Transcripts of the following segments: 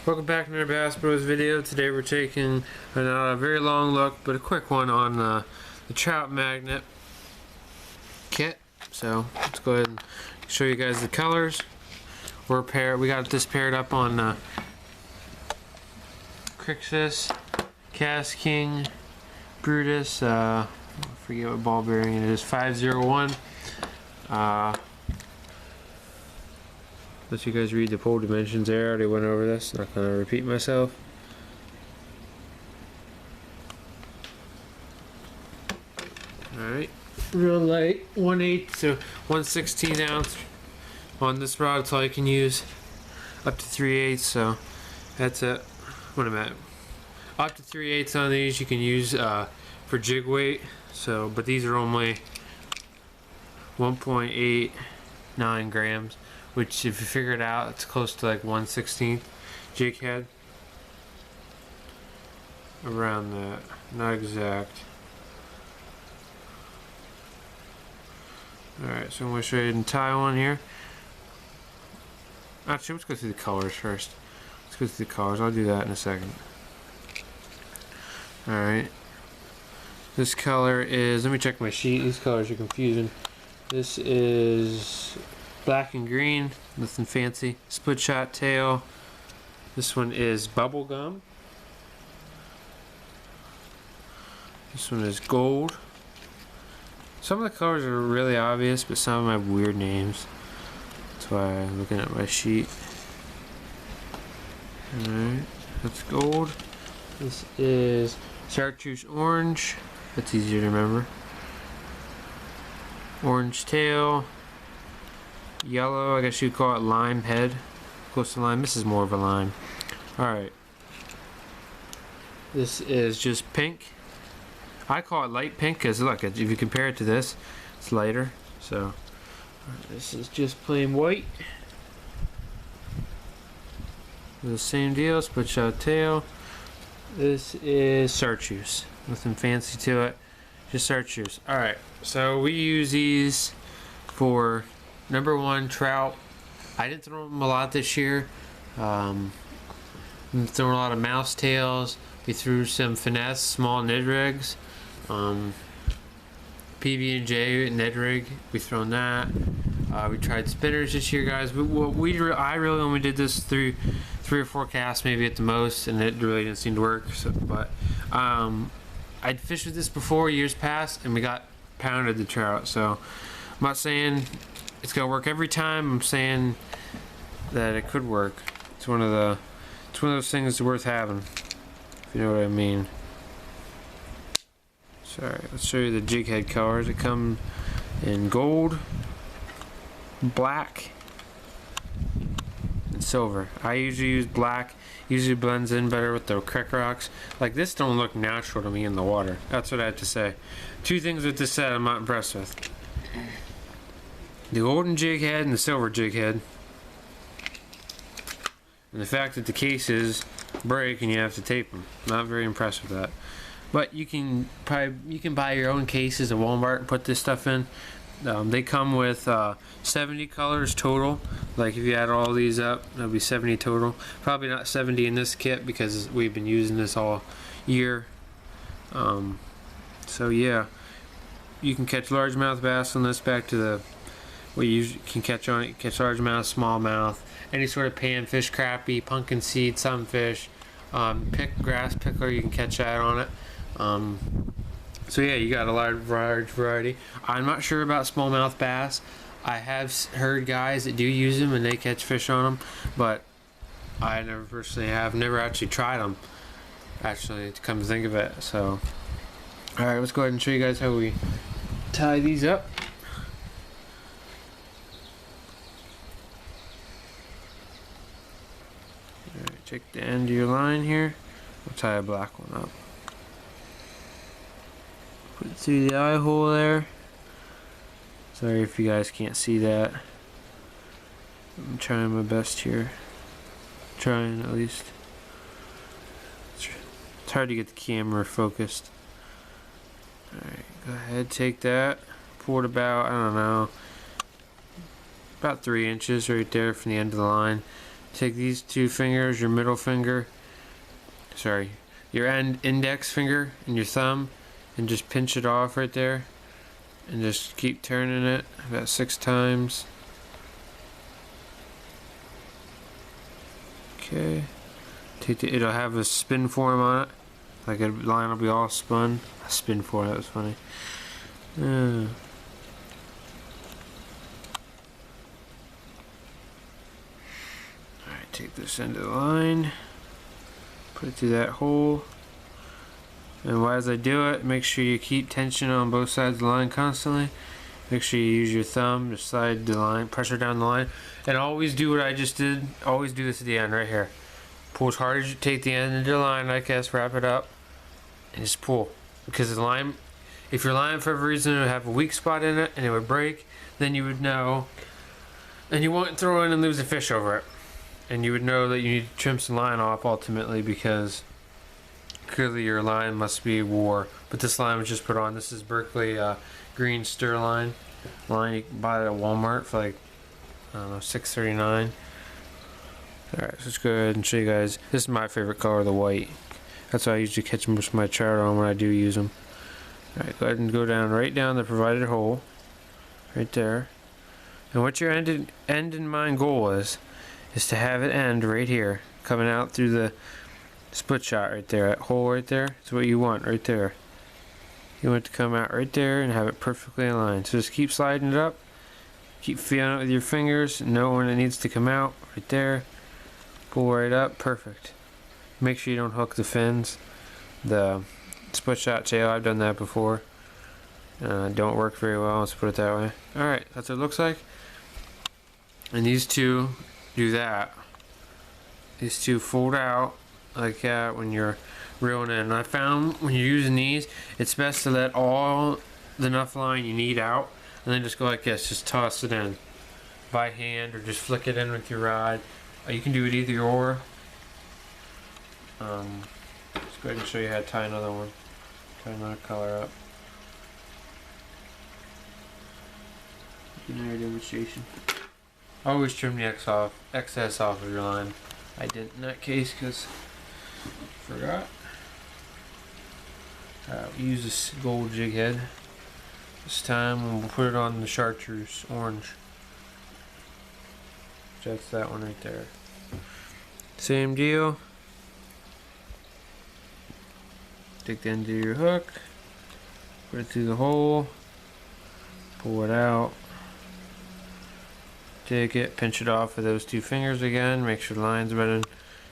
Welcome back to another Bass Bros video. Today we're taking a very long look, but a quick one on the trout magnet kit. So let's go ahead and show you guys the colors. We got this paired up on Crixus, Cast King, Brutus. I forget what ball bearing it is. 501. Let you guys read the pole dimensions there. I already went over this. Not going to repeat myself. Alright. Real light. 1/8 to 1/16 ounce on this rod. That's all you can use. Up to 3/8. So that's it. What am I at? Up to 3/8 on these you can use for jig weight. So, but these are only 1.89 grams. Which, if you figure it out, it's close to like 1/16 jig head. Around that. Not exact. Alright, so I'm going to show you the tie one here. Actually, let's go through the colors first. Let's go through the colors. I'll do that in a second. Alright. This color is, let me check my sheet. These colors are confusing. This is black and green, nothing fancy. Split shot tail. This one is bubblegum. This one is gold. Some of the colors are really obvious, but some of them have weird names. That's why I'm looking at my sheet. Alright, that's gold. This is chartreuse orange. That's easier to remember. Orange tail. Yellow, I guess you'd call it lime head. Close to lime. This is more of a lime. Alright. This is just pink. I call it light pink because look, if you compare it to this, it's lighter. So, this is just plain white. The same deal, split shot tail. This is chartreuse. Nothing fancy to it. Just chartreuse. Alright, so we use these for number one, trout. I didn't throw them a lot this year. Thrown a lot of mouse tails. We threw some finesse small Ned rigs. PB&J Ned rig. We thrown that. We tried spinners this year, guys. I really only did this through 3 or 4 casts, maybe at the most, and it really didn't seem to work. So, but I'd fished with this before, years past, and we got pounded the trout. So I'm not saying it's gonna work every time. I'm saying that it could work. It's one of those things that's worth having, if you know what I mean. Sorry, let's show you the jig head colors. It come in gold, black, and silver. I usually use black. Usually blends in better with the crick rocks. Like this don't look natural to me in the water. That's what I have to say. 2 things with this set I'm not impressed with. The golden jig head and the silver jig head, and the fact that the cases break and you have to tape them. Not very impressed with that. But you can buy your own cases at Walmart and put this stuff in. They come with 70 colors total. Like if you add all these up, that'll be 70 total. Probably not 70 in this kit because we've been using this all year. So yeah, you can catch largemouth bass on this. Back to the what you can catch on it. Catch largemouth, smallmouth, any sort of panfish, crappie, pumpkin seed, sunfish, grass pickler. You can catch that on it. So yeah, you got a large variety. I'm not sure about smallmouth bass. I have heard guys that do use them and they catch fish on them, but I never personally have. Never actually tried them. Actually, to come to think of it. So, all right, let's go ahead and show you guys how we tie these up. Alright, check the end of your line here. We'll tie a black one up. Put it through the eye hole there. Sorry if you guys can't see that. I'm trying my best here. Trying at least. It's hard to get the camera focused. Alright, go ahead, take that. Pull it about, I don't know, about 3 inches right there from the end of the line. take these two fingers, your middle finger, sorry, your index finger and your thumb, and just pinch it off right there, and just keep turning it about 6 times. Okay, it'll have a spin form on it, like a line will be all spun. A spin form, that was funny. Alright, take this end of the line, put it through that hole, and as I do it, make sure you keep tension on both sides of the line constantly. Make sure you use your thumb to slide the line, pressure down the line, and always do what I just did. Always do this at the end right here. Pull as hard as you take the end of the line like this, wrap it up, and just pull. Because the line, if your line for whatever reason would have a weak spot in it and it would break, then you would know, and you won't throw in and lose a fish over it. And you would know that you need to trim some line off ultimately, because clearly your line must be wore. But this line was just put on. This is Berkeley green stir line you can buy it at Walmart for like, I don't know, $6.39. Alright, so let's go ahead and show you guys. This is my favorite color, the white. That's why I usually catch most of my trout on when I do use them. Alright, go ahead and go down right down the provided hole, right there. And what your end in mind goal is to have it end right here, coming out through the split shot right there. That hole right there, that's what you want right there. You want it to come out right there and have it perfectly aligned. So just keep sliding it up, keep feeling it with your fingers, know when it needs to come out right there. Pull right up, perfect. Make sure you don't hook the fins. The split shot tail, I've done that before. Don't work very well, let's put it that way. Alright, that's what it looks like. And these two do that. These two fold out like that when you're reeling in. And I found when you're using these, it's best to let all the enough line you need out, and then just go like this, just toss it in by hand or just flick it in with your rod. You can do it either or. Let's go ahead and show you how to tie another one. Tie another color up. Another demonstration. Always trim the excess off of your line. I didn't in that case because I forgot. We use this gold jig head this time, and we'll put it on the chartreuse orange. That's that one right there. Same deal. Take the end of your hook, put it through the hole, pull it out, take it, pinch it off with those two fingers again, make sure the line's about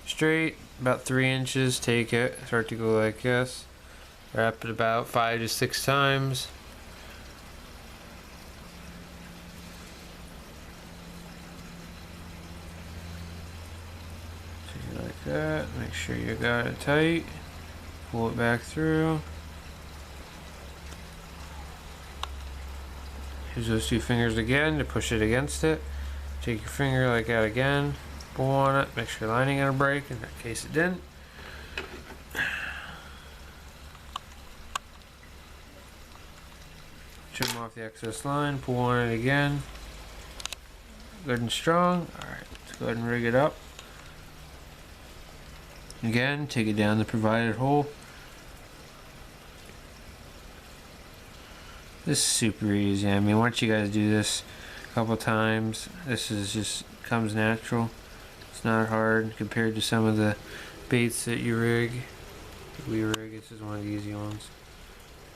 straight, about 3 inches, take it, start to go like this, wrap it about 5 to 6 times. Take it like that, make sure you got it tight. Pull it back through. Use those two fingers again to push it against it. Take your finger like that again. Pull on it. Make sure your line ain't gonna break. In that case, it didn't. Trim off the excess line. Pull on it again. Good and strong. Alright, let's go ahead and rig it up. Again, take it down the provided hole. This is super easy. I mean, once you guys do this a couple times, this is just comes natural. It's not hard compared to some of the baits that you rig. We rig. This is one of the easy ones.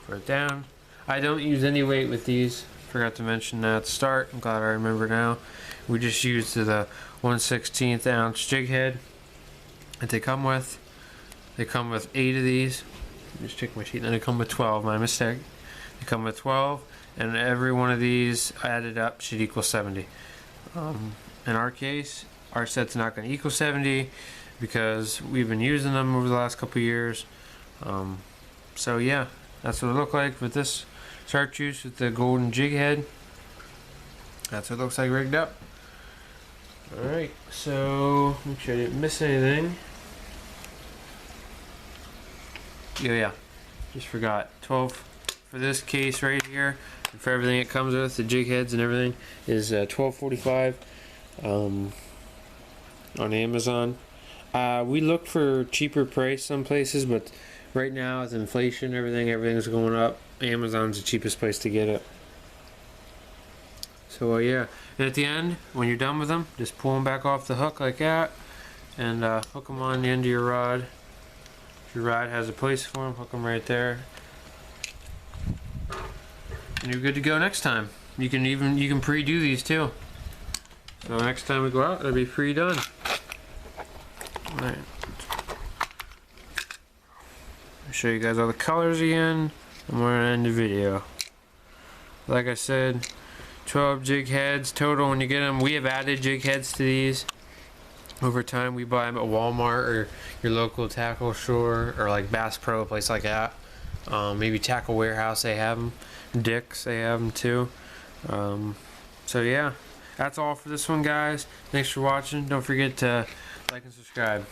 Put it down. I don't use any weight with these. Forgot to mention that at the start. I'm glad I remember now. We just use the 1/16 ounce jig head that they come with. They come with 8 of these. Just check my sheet. And they come with 12. My mistake. They come with 12, and every one of these added up should equal 70. In our case, our set's not going to equal 70 because we've been using them over the last couple years. So yeah, that's what it looked like with this chartreuse with the golden jig head. That's what it looks like rigged up. Alright, so make sure I didn't miss anything. Yeah, just forgot. 12 for this case right here, and for everything it comes with, the jig heads and everything, is $12.45. on Amazon. We looked for cheaper price some places, but right now with inflation, everything's going up. Amazon's the cheapest place to get it. So yeah, and at the end, when you're done with them, just pull them back off the hook like that, and hook them on the end of your rod. If your rod has a place for them, hook them right there, and you're good to go next time. You can pre-do these too. So next time we go out, they'll be pre-done. All right. I'll show you guys all the colors again, and we're gonna end the video. Like I said, 12 jig heads total when you get them. We have added jig heads to these over time. We buy them at Walmart or your local tackle store, or like Bass Pro, a place like that. Maybe Tackle Warehouse, they have them. Dick's, they have them too. So yeah, that's all for this one, guys. Thanks for watching. Don't forget to like and subscribe.